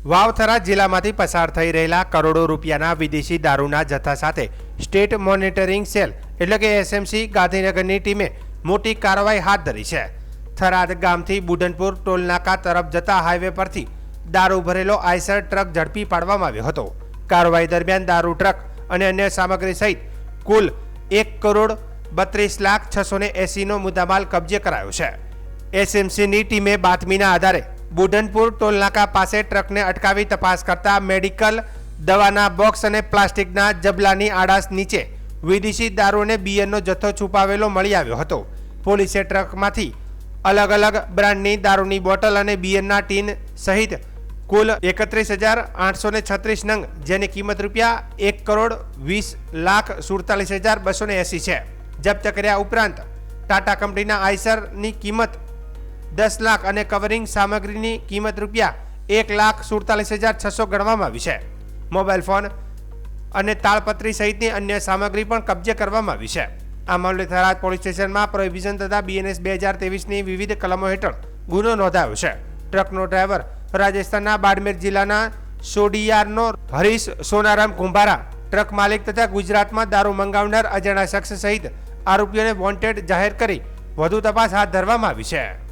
વાવથરા જિલ્લામાંથી પસાર થઈ રહેલા કરોડો રૂપિયાના વિદેશી દારૂના જથ્થા સાથે સ્ટેટ મોનિટરિંગ સેલ એટલે કે એસએમસી ગાંધીનગરની ટીમે મોટી કાર્યવાહી હાથ ધરી છે। થરાદ ગામથી બુઢનપુર ટોલનાકા તરફ જતા હાઈવે પરથી દારૂ ભરેલો આઈસર ટ્રક ઝડપી પાડવામાં આવ્યો હતો। કાર્યવાહી દરમિયાન દારૂ ટ્રક અને અન્ય સામગ્રી સહિત કુલ 1,32,680,નો મુદ્દામાલ કબજે કરાયો છે। એસએમસીની ટીમે બાતમીના આધારે બુઢનપુર ટોલનાકા પાસે ટ્રકને અટકાવી તપાસ કરતા મેડિકલ દવાના બોક્સ અને પ્લાસ્ટિકના જબલાની આડાશ નીચે વિદેશી દારૂ અને બિયરનો જથ્થો છુપાવેલો મળી આવ્યો હતો। પોલીસે ટ્રકમાંથી અલગ અલગ બ્રાન્ડની દારૂની બોટલ અને બિયરના ટીન સહિત કુલ 31,836 નંગ જેની કિંમત રૂપિયા 1,20,47,280 છે જપ્ત કર્યા। ઉપરાંત ટાટા કંપનીના આઈસરની કિંમત 10 લાખ અને કવરિંગ સામગ્રીની કિંમત રૂપિયા 1,47,600 ગણવામાં આવી છે। મોબાઈલ ફોન અને તાળપત્રી સહિતની અન્ય સામગ્રી પણ કબજે કરવામાં આવી છે। આ મામલે થરાદ પોલીસ સ્ટેશનમાં પ્રોહિબિશન તથા BNS 2023ની વિવિધ કલમો હેઠળ ગુનો નોંધાયો છે। ટ્રકનો ડ્રાઈવર રાજસ્થાનના બાડમેર જિલ્લાના સોડિયારનો હરીશ સોનારામ કુંભારા, ટ્રક માલિક તથા ગુજરાતમાં દારૂ મંગાવનાર અજાણ્યા શખ્સ સહિત આરોપીઓને વોન્ટેડ જાહેર કરી વધુ તપાસ હાથ ધરવામાં આવી છે।